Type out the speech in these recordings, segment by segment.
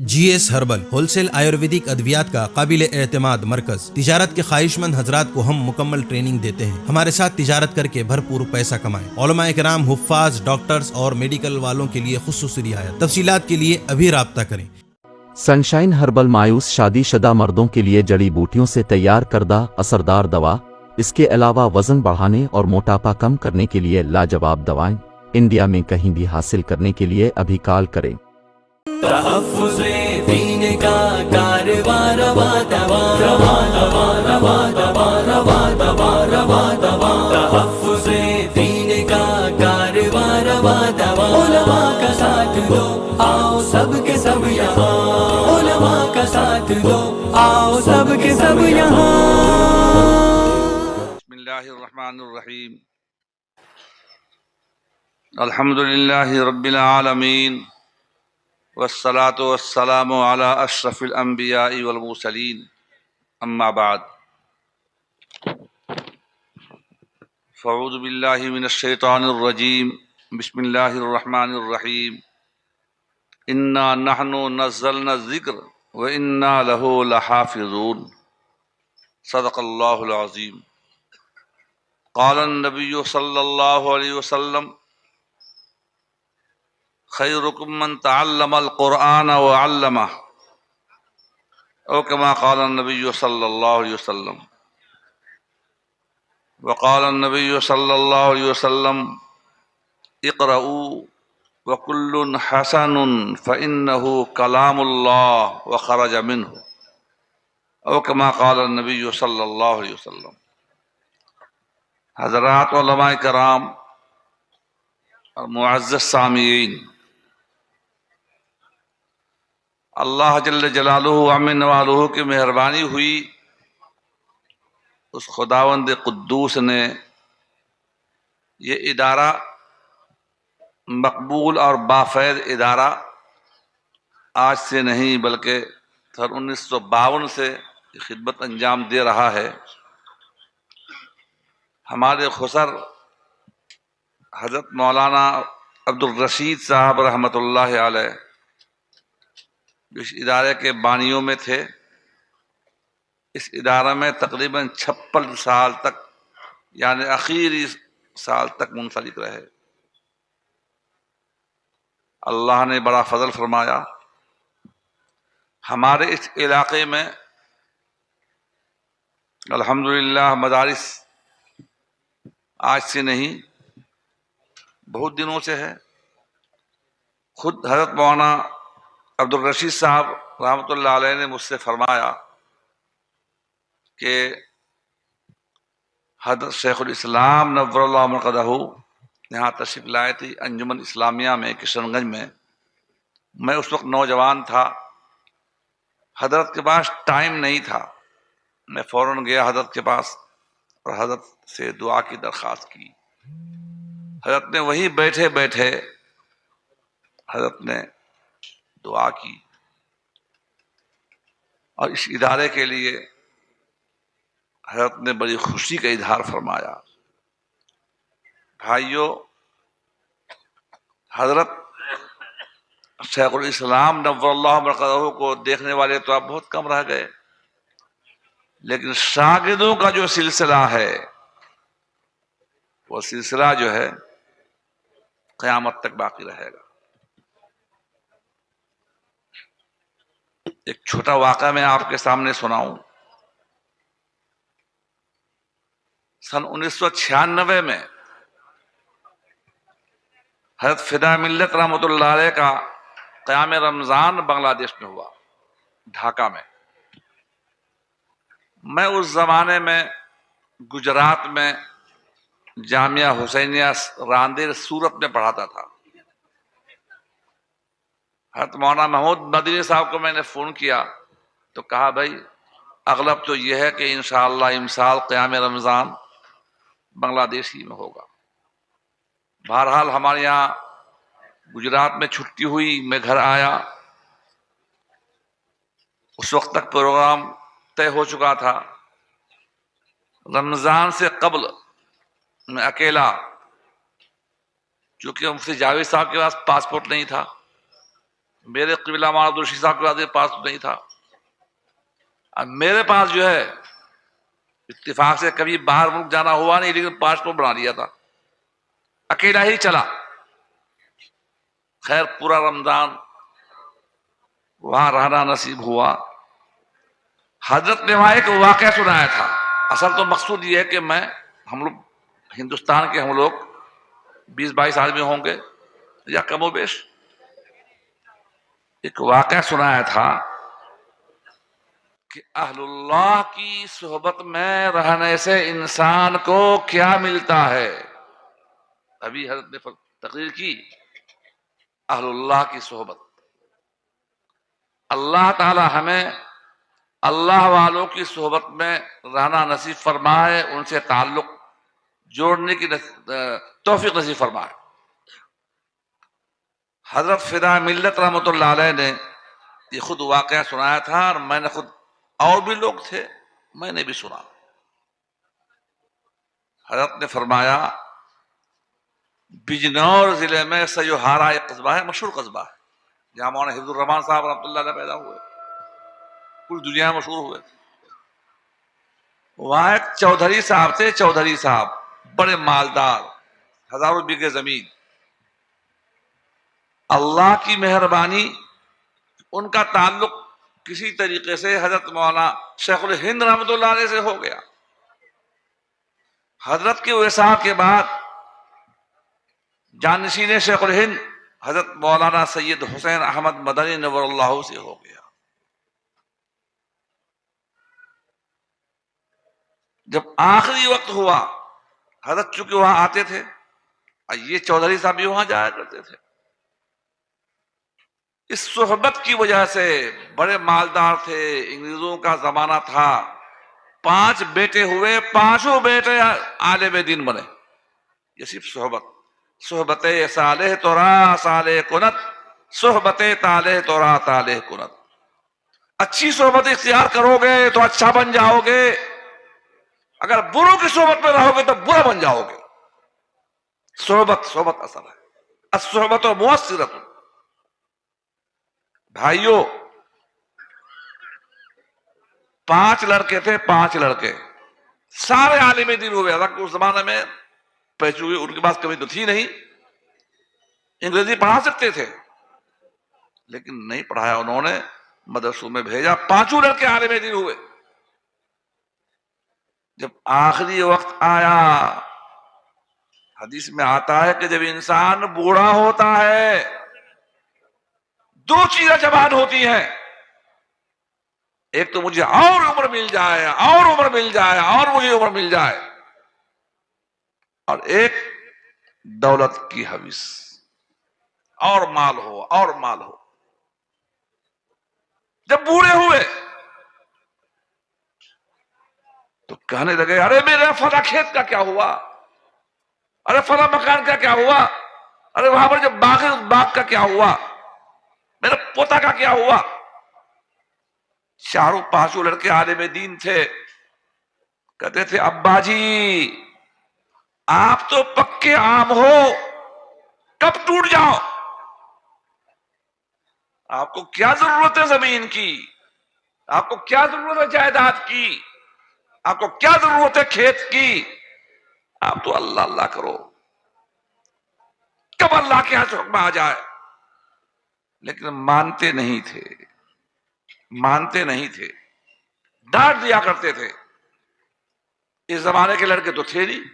جی S herbal wholesale Ayurvedic ادویات کا قابل اعتماد مرکز۔ تجارت کے خواہش مند حضرات کو ہم مکمل ٹریننگ دیتے ہیں۔ ہمارے ساتھ تجارت کر کے بھرپور پیسہ کمائیں۔ علماء کرام، حفاظ، ڈاکٹرز اور میڈیکل والوں کے لیے خصوصی رعایت۔ تفصیلات کے لیے ابھی رابطہ کریں۔ سنشائن ہربل مایوس شادی شدہ مردوں کے لیے جڑی بوٹیوں سے تیار کردہ اثردار دوا۔ اس کے علاوہ وزن بڑھانے اور موٹاپا کم کرنے کے لیے لاجواب دوائیں انڈیا میں کہیں بھی حاصل کرنے کے لیے ابھی کال کریں۔ تحفظ دین کا کاروبار روا دوا روا دوا روا دوا روا دوا روا دوا تحفظ دین کا کاروبار روا دوا علماء کا ساتھ دو آؤ سب کے سب یہاں علماء کا ساتھ دو آؤ سب کے سب یہاں۔ بسم اللہ الرحمن الرحیم الحمد للہ رب العالمین والصلاة والسلام علی اشرف الانبیاء والمرسلین اما بعد فاعوذ باللہ من الشیطان الرجیم بسم اللہ الرحمن الرحیم انا نحن نزلنا الذکر وانا لہ لحافظون صدق اللہ العظیم۔ قال النبی صلی اللہ علیہ وسلم خیرکم من تعلم القرآن وعلمہ او کما قال النبی صلی اللہ علیہ وسلم۔ وقال النبی صلی اللہ علیہ وسلم اقرؤوا وکل حسن فإنہ کلام اللہ وخرج منہ او کما قال النبی صلی اللہ علیہ وسلم۔ حضرات علماء کرام اور معزز سامعین، اللہ جل جلالہ وعم نوالہ کی مہربانی ہوئی، اس خداوند قدوس نے یہ ادارہ مقبول اور بافید ادارہ آج سے نہیں بلکہ سن 1952 سے خدمت انجام دے رہا ہے۔ ہمارے خسر حضرت مولانا عبد الرشید صاحب رحمۃ اللہ علیہ جو اس ادارے کے بانیوں میں تھے، اس ادارے میں تقریباً 56 سال تک یعنی آخری سال تک منسلک رہے۔ اللہ نے بڑا فضل فرمایا، ہمارے اس علاقے میں الحمدللہ مدارس آج سے نہیں بہت دنوں سے ہے۔ خود حضرت مولانا عبد الرشید صاحب رحمۃ اللہ علیہ نے مجھ سے فرمایا کہ حضرت شیخ الاسلام نور اللہ مرقدہ یہاں تشریف لائے تھی انجمن اسلامیہ میں کشن گنج میں۔ میں اس وقت نوجوان تھا، حضرت کے پاس ٹائم نہیں تھا۔ میں فوراً گیا حضرت کے پاس اور حضرت سے دعا کی درخواست کی۔ حضرت نے وہیں بیٹھے بیٹھے حضرت نے دعا کی اور اس ادارے کے لیے حضرت نے بڑی خوشی کا اظہار فرمایا۔ بھائیو، حضرت شیخ الاسلام نور اللہ مرقدہ کو دیکھنے والے تو اب بہت کم رہ گئے، لیکن شاگردوں کا جو سلسلہ ہے وہ سلسلہ جو ہے قیامت تک باقی رہے گا۔ ایک چھوٹا واقعہ میں آپ کے سامنے سناؤں۔ سن 1996 میں حضرت فدا ملت رحمۃ اللہ علیہ کا قیام رمضان بنگلہ دیش میں ہوا، ڈھاکہ میں۔ میں اس زمانے میں گجرات میں جامعہ حسینیہ راندیر سورت میں پڑھاتا تھا۔ حضرت مولانا محمود مدنی صاحب کو میں نے فون کیا تو کہا بھائی اغلب تو یہ ہے کہ انشاءاللہ امسال قیام رمضان بنگلہ دیش ہی میں ہوگا۔ بہرحال ہمارے یہاں گجرات میں چھٹی ہوئی، میں گھر آیا۔ اس وقت تک پروگرام طے ہو چکا تھا۔ رمضان سے قبل میں اکیلا، چونکہ مفتی جاوید صاحب کے پاس پاسپورٹ نہیں تھا، میرے قبلہ مولانا عبدالرشید صاحب کے پاس تو نہیں تھا. اب میرے پاس جو ہے اتفاق سے کبھی باہر ملک جانا ہوا نہیں، لیکن پاسپورٹ بنا لیا تھا، اکیلا ہی چلا. خیر پورا رمضان وہاں رہنا نصیب ہوا. حضرت نے وہاں ایک واقعہ سنایا تھا. اصل تو مقصود یہ ہے کہ ہم لوگ ہندوستان کے ہم لوگ 20-22 آدمی ہوں گے یا کم و بیش. ایک واقعہ سنایا تھا کہ اہل اللہ کی صحبت میں رہنے سے انسان کو کیا ملتا ہے. ابھی حضرت نے تقریر کی اہل اللہ کی صحبت. اللہ تعالی ہمیں اللہ والوں کی صحبت میں رہنا نصیب فرمائے، ان سے تعلق جوڑنے کی توفیق نصیب فرمائے. حضرت فدا ملت رحمۃ اللہ علیہ نے یہ خود واقعہ سنایا تھا، اور میں نے خود، اور بھی لوگ تھے، میں نے بھی سنا. حضرت نے فرمایا بجنور ضلع میں سیوہارا ایک قصبہ ہے، مشہور قصبہ ہے، جہاں مولانا حفظ الرحمان صاحب رحمۃ اللہ علیہ پیدا ہوئے، پوری دنیا میں مشہور ہوئے. وہاں ایک چودھری صاحب تھے، چودھری صاحب بڑے مالدار، ہزاروں بیگھے زمین. اللہ کی مہربانی ان کا تعلق کسی طریقے سے حضرت مولانا شیخ الہند رحمۃ اللہ علیہ سے ہو گیا. حضرت کے وصال کے بعد جانشین شیخ الہند حضرت مولانا سید حسین احمد مدنی نور اللہ سے ہو گیا. جب آخری وقت ہوا، حضرت چونکہ وہاں آتے تھے، یہ چودھری صاحب بھی وہاں جایا کرتے تھے. اس صحبت کی وجہ سے بڑے مالدار تھے، انگریزوں کا زمانہ تھا، 5 بیٹے ہوئے، 5 بیٹے عالم دین بنے. یہ صرف صحبت صالح تورا صالح کنت، صحبت طالح تورا طالح کنت. اچھی صحبت اختیار کرو گے تو اچھا بن جاؤ گے، اگر بروں کی صحبت میں رہو گے تو برا بن جاؤ گے. صحبت اصل ہے. الصحبت مؤثرۃ. بھائیوں 5 لڑکے تھے، 5 لڑکے سارے عالم دین ہوئے. حالانکہ اس زمانے میں پیسے ہوئے، ان کے پاس کمی تو تھی نہیں، انگریزی پڑھا سکتے تھے لیکن نہیں پڑھایا انہوں نے، مدرسوں میں بھیجا. 5 لڑکے عالم دین ہوئے. جب آخری وقت آیا، حدیث میں آتا ہے کہ جب انسان بوڑھا ہوتا ہے 2 چیزیں زبان ہوتی ہیں، ایک تو مجھے اور عمر مل جائے، اور عمر مل جائے، اور مجھے عمر مل جائے، اور ایک دولت کی حوث، اور مال ہو، اور مال ہو. جب بوڑھے ہوئے تو کہنے لگے ارے میرے فلاں کھیت کا کیا ہوا، ارے فلاں مکان کا کیا ہوا، ارے وہاں پر جو باغ ہے اس باغ کا کیا ہوا، میرے پوتا کا کیا ہوا. 4-5 لڑکے عالم دین تھے. کہتے تھے ابا جی آپ تو پکے آم ہو، کب ٹوٹ جاؤ، آپ کو کیا ضرورت ہے زمین کی، آپ کو کیا ضرورت ہے جائیداد کی، آپ کو کیا ضرورت ہے کھیت کی، آپ تو اللہ اللہ کرو، کب اللہ کے یہاں حکم آ جائے. لیکن مانتے نہیں تھے، مانتے نہیں تھے، ڈانٹ دیا کرتے تھے. اس زمانے کے لڑکے تو تھے نہیں،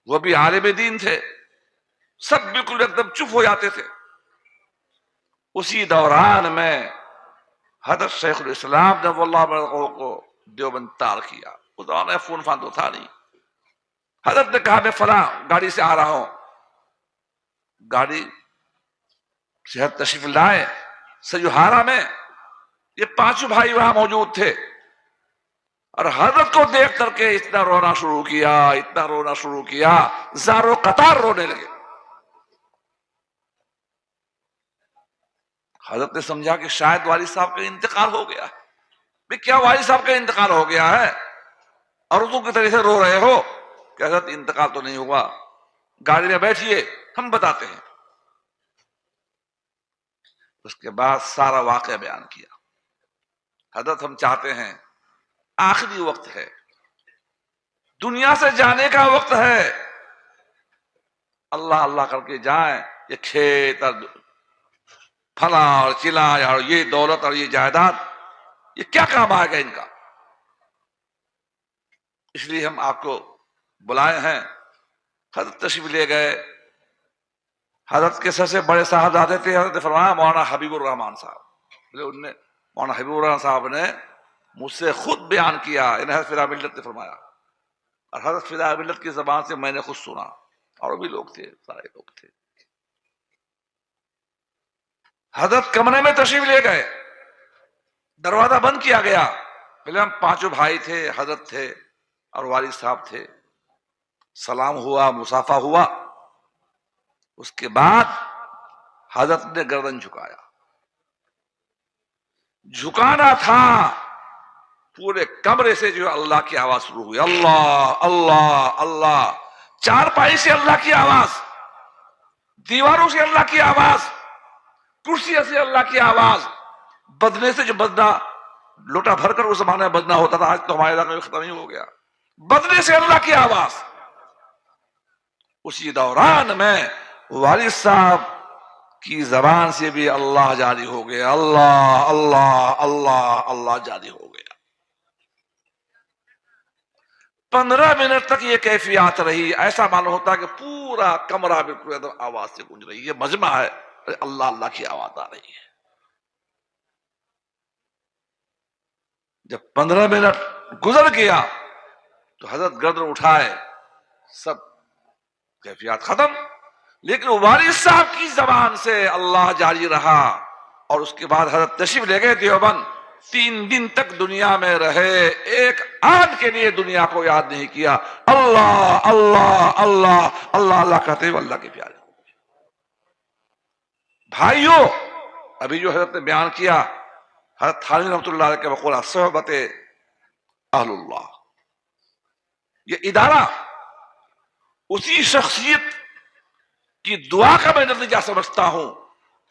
وہ بھی عالم دین تھے، سب بالکل ایک دم چپ ہو جاتے تھے. اسی دوران میں حضرت شیخ الاسلام جب اللہ کو دیوبند تار کیا. اس دوران فون فان تو تھا نہیں. حضرت نے کہا میں فلاں گاڑی سے آ رہا ہوں، گاڑی شہر تشریف لائے. سیوہارا میں یہ 5 بھائی وہاں موجود تھے، اور حضرت کو دیکھ کر کے اتنا رونا شروع کیا، اتنا رونا شروع کیا، زاروں قطار رونے لگے. حضرت نے سمجھا کہ شاید والد صاحب کا انتقال ہو گیا. بھی کیا والد صاحب کا انتقال ہو گیا ہے اور اردو کی طرح سے رو رہے ہو؟ کہ حضرت انتقال تو نہیں ہوا، گاڑی میں بیٹھیے ہم بتاتے ہیں. اس کے بعد سارا واقعہ بیان کیا. حضرت ہم چاہتے ہیں آخری وقت ہے, دنیا سے جانے کا وقت ہے, اللہ اللہ کر کے جائیں. یہ کھیت اور پھلا اور چلا اور یہ دولت اور یہ جائیداد, یہ کیا کام آئے گا ان کا؟ اس لیے ہم آپ کو بلائے ہیں. حضرت تشریف لے گئے. حضرت کے سب سے بڑے صاحبزادے تھے, حضرت فرمایا مولانا حبیب الرحمان صاحب. مولانا حبیب الرحمان صاحب نے مجھ سے خود بیان کیا, انہیں حضرت فدا ملت نے فرمایا, اور حضرت فدا ملت کی زبان سے میں نے خود سنا, اور بھی لوگ تھے, سارے لوگ تھے. حضرت کمرے میں تشریف لے گئے, دروازہ بند کیا گیا. پہلے ہم پانچوں بھائی تھے, حضرت تھے اور والد صاحب تھے. سلام ہوا, مصافحہ ہوا. اس کے بعد حضرت نے گردن جھکایا. جھکانا تھا, پورے کمرے سے جو اللہ کی آواز شروع ہوئی, اللہ اللہ اللہ. چارپائی سے اللہ کی آواز, دیواروں سے اللہ کی آواز, کرسی سے اللہ کی آواز. بدنے سے جو بدنا لوٹا بھر کر اس زمانے میں بدنا ہوتا تھا, آج تو ہمارے علاقے میں ختم ہی ہو گیا. بدنے سے اللہ کی آواز. اسی دوران میں والد صاحب کی زبان سے بھی اللہ جاری ہو گیا, اللہ اللہ اللہ اللہ جاری ہو گیا. 15 منٹ تک یہ کیفیات رہی. ایسا معلوم ہوتا کہ پورا کمرہ بالکل ایک آواز سے گونج رہی. یہ مجمع ہے, اللہ اللہ کی آواز آ رہی ہے. جب 15 منٹ گزر گیا تو حضرت گردن اٹھائے, سب کیفیات ختم. لیکن والد صاحب کی زبان سے اللہ جاری رہا. اور اس کے بعد حضرت تشریف لے گئے دیوبند. 3 دن تک دنیا میں رہے, ایک آن کے لیے دنیا کو یاد نہیں کیا. اللہ اللہ اللہ اللہ اللہ کہتے ہوئے اللہ کے پیارے. بھائیوں, ابھی جو حضرت نے بیان کیا, حضرت تھانوی رحمۃ اللہ علیہ کے بقولہ صحبت اہل اللہ, یہ ادارہ اسی شخصیت کی دعا کا میں نتیجہ سمجھتا ہوں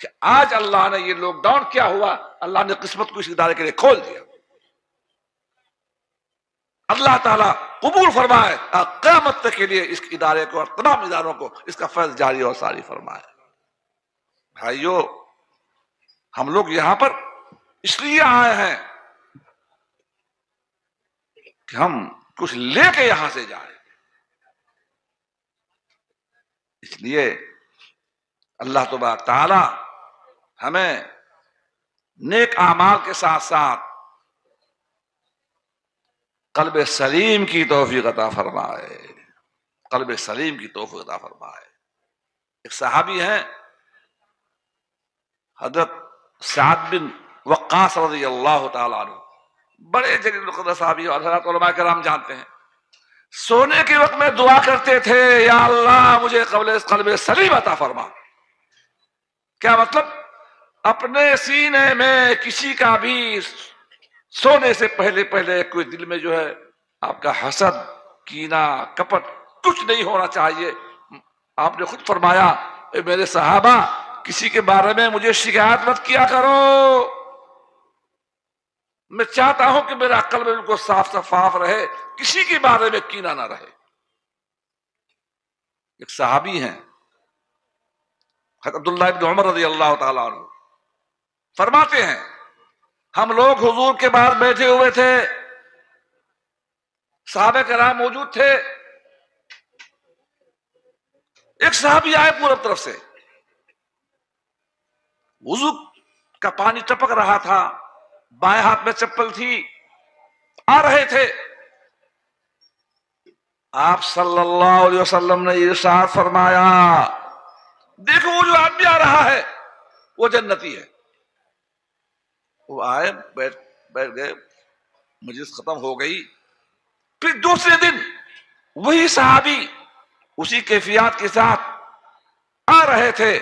کہ آج اللہ نے, یہ لاک ڈاؤن کیا ہوا, اللہ نے قسمت کو اس ادارے کے لیے کھول دیا. اللہ تعالیٰ قبول فرمائے, قیامت تک کے لیے اس ادارے کو اور تمام اداروں کو اس کا فیض جاری اور ساری فرمائے. بھائیو, ہم لوگ یہاں پر اس لیے آئے ہیں کہ ہم کچھ لے کے یہاں سے جائیں. اس لیے اللہ تبارک تعالی ہمیں نیک اعمال کے ساتھ ساتھ قلب سلیم کی توفیق عطا فرمائے, قلب سلیم کی توفیق عطا فرمائے. ایک صحابی ہیں حضرت سعد بن وقاص رضی اللہ تعالیٰ عنہ, بڑے جلیل القدر صحابی, اور حضرات علماء کرام جانتے ہیں, سونے کے وقت میں دعا کرتے تھے, یا اللہ مجھے قلب سلیم عطا فرما. کیا مطلب؟ اپنے سینے میں کسی کا بھی سونے سے پہلے کوئی دل میں جو ہے آپ کا حسد, کینہ, کپٹ کچھ نہیں ہونا چاہیے. آپ نے خود فرمایا, اے میرے صحابہ, کسی کے بارے میں مجھے شکایت مت کیا کرو, میں چاہتا ہوں کہ میرا قلب بالکل صاف شفاف رہے, کسی کے بارے میں کینہ نہ رہے. ایک صحابی ہیں حضرت عبداللہ بن عمر رضی اللہ تعالیٰ عنہ, فرماتے ہیں ہم لوگ حضور کے بعد بیٹھے ہوئے تھے, صحابہ کرام موجود تھے. ایک صحابی آئے پورب طرف سے, وضو کا پانی ٹپک رہا تھا, بائیں ہاتھ میں چپل تھی, آ رہے تھے. آپ صلی اللہ علیہ وسلم نے ارشاد فرمایا, دیکھو وہ جو آدمی آ رہا ہے وہ جنتی ہے. وہ آئے, بیٹھ گئے, مجلس ختم ہو گئی. پھر دوسرے دن وہی صحابی اسی کیفیات کے ساتھ آ رہے تھے.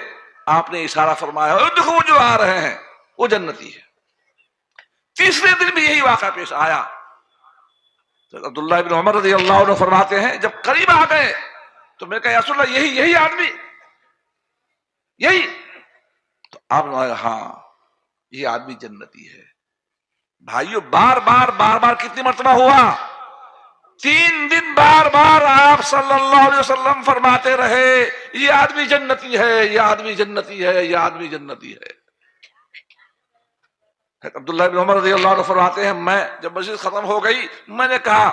آپ نے اشارہ فرمایا, دیکھو وہ جو آ رہے ہیں وہ جنتی ہے. تیسرے دن بھی یہی واقعہ پیش آیا. تو عبداللہ بن عمر رضی اللہ عنہ فرماتے ہیں, جب قریب آ گئے تو میں کہا, یا رسول اللہ, یہی آدمی, یہی. تو آپ نے کہا, ہاں یہ آدمی جنتی ہے. بھائیو بار بار کتنی مرتبہ ہوا؟ 3 دن بار بار آپ صلی اللہ علیہ وسلم فرماتے رہے یہ آدمی جنتی ہے، یہ آدمی جنتی ہے، یہ آدمی جنتی ہے. عبداللہ بن عمر رضی اللہ عنہ فرماتے ہیں میں جب مسجد ختم ہو گئی میں نے کہا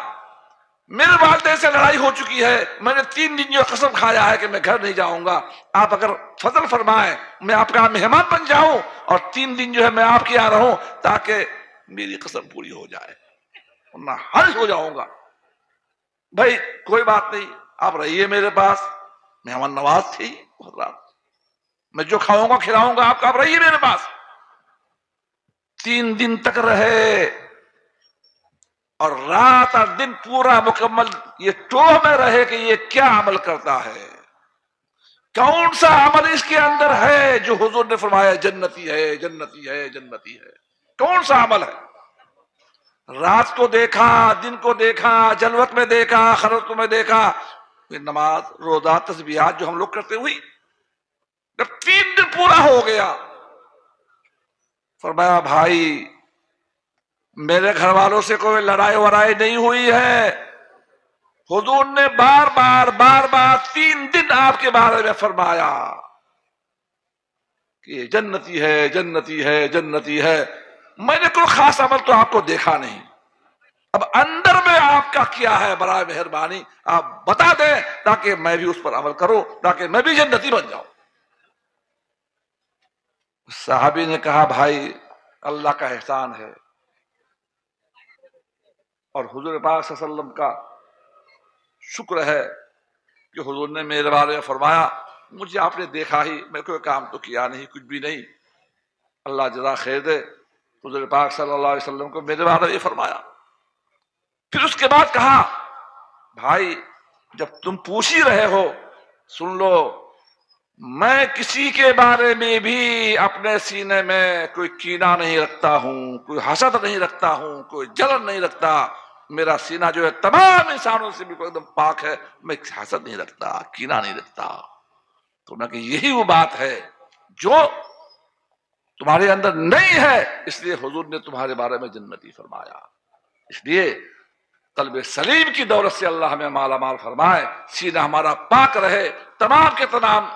میرے والدین سے لڑائی ہو چکی ہے، میں نے 3 دن جو قسم کھایا ہے کہ میں گھر نہیں جاؤں گا، آپ اگر فضل فرمائیں میں آپ کا مہمان بن جاؤں اور 3 دن جو ہے میں آپ کے یہاں رہوں تاکہ میری قسم پوری ہو جائے ورنہ حرج ہو جاؤں گا. بھائی کوئی بات نہیں، آپ رہیے میرے پاس، مہمان نواز تھی حضرات، میں جو کھاؤں گا کھلاؤں گا آپ رہیے میرے پاس. 3 دن تک رہے اور رات اور دن پورا مکمل یہ ٹوہ میں رہے کہ یہ کیا عمل کرتا ہے، کون سا عمل اس کے اندر ہے جو حضور نے فرمایا جنتی ہے جنتی ہے جنتی ہے. کون سا عمل ہے؟ رات کو دیکھا، دن کو دیکھا، جلوت میں دیکھا، خلوت میں دیکھا، نماز روزہ تسبیحات جو ہم لوگ کرتے ہوئی جب 3 دن پورا ہو گیا فرمایا بھائی میرے گھر والوں سے کوئی لڑائی وڑائی نہیں ہوئی ہے، حضور نے بار بار 3 دن آپ کے بارے میں فرمایا کہ یہ جنتی ہے جنتی ہے جنتی ہے. میں نے کوئی خاص عمل تو آپ کو دیکھا نہیں، اب اندر میں آپ کا کیا ہے برائے مہربانی آپ بتا دیں تاکہ میں بھی اس پر عمل کروں، تاکہ میں بھی جنتی بن جاؤں. صحابی نے کہا بھائی اللہ کا احسان ہے اور حضور پاک صلی اللہ علیہ وسلم کا شکر ہے کہ حضور نے میرے بارے میں فرمایا مجھے آپ نے دیکھا ہی، میں کوئی کام تو کیا نہیں، کچھ بھی نہیں، اللہ جزا خیر دے. حضور پاک صلی اللہ علیہ وسلم کو میرے بارے میں فرمایا. پھر اس کے بعد کہا بھائی جب تم پوچھ ہی رہے ہو سن لو، میں کسی کے بارے میں بھی اپنے سینے میں کوئی کینہ نہیں رکھتا ہوں، کوئی حسد نہیں رکھتا ہوں، کوئی جلن نہیں رکھتا. میرا سینہ جو ہے تمام انسانوں سے بالکل ایک دم پاک ہے، میں حسد نہیں رکھتا، کینہ نہیں رکھتا. تو میں کہ یہی وہ بات ہے جو تمہارے اندر نہیں ہے، اس لیے حضور نے تمہارے بارے میں جنتی فرمایا. اس لیے قلب سلیم کی دولت سے اللہ ہمیں مالا مال فرمائے، سینہ ہمارا پاک رہے، تمام کے تمام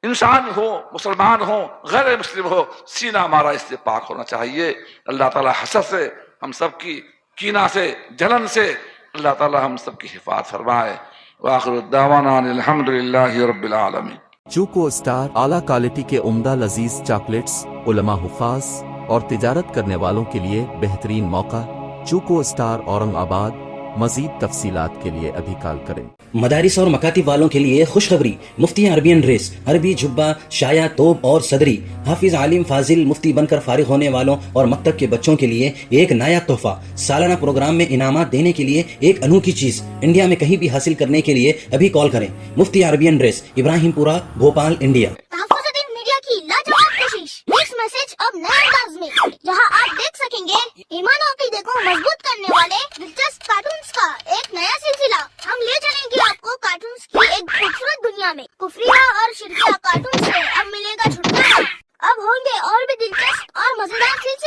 انسان ہو، مسلمان ہو، غیر مسلم ہو، سینہ ہمارا اس سے پاک ہونا چاہیے. اللہ تعالی حسد سے، ہم سب کی کینہ سے، جلن سے اللہ تعالی ہم سب کی حفاظت فرمائے. وآخر الدعوانا الحمدللہ رب العالمین. چوکو اسٹار اعلیٰ کوالٹی کے عمدہ لذیذ چاکلیٹس علماء، حفاظ اور تجارت کرنے والوں کے لیے بہترین موقع. چوکو اسٹار اورنگ آباد. مزید تفصیلات کے لیے ابھی کال کریں. مدارس اور مکاتب والوں کے لیے خوشخبری، مفتی عربین ڈریس، عربی جبہ، شایا، توپ اور صدری، حافظ عالم فاضل مفتی بن کر فارغ ہونے والوں اور مکتب کے بچوں کے لیے ایک نیا تحفہ. سالانہ پروگرام میں انعامات دینے کے لیے ایک انوکھی چیز انڈیا میں کہیں بھی حاصل کرنے کے لیے ابھی کال کریں. مفتی عربین ڈریس، ابراہیم پورہ، بھوپال، انڈیا. تحفظ میڈیا کی لاجواب کوشش، نیکسٹ میسج اب نئے انداز میں، جہاں آپ دیکھ سکیں گے ایمان و عقیدے کو مضبوط کرنے والے دلچسپ کارٹونز کا ایک نیا سلسلہ. ہم لے چلیں گے آپ کو کارٹونز کی ایک خوبصورت دنیا میں. کفریہ اور شرکیہ کارٹونز سے اب ملے گا چھٹکارا. اب ہوں گے اور بھی دلچسپ اور مزیدار سلسلے.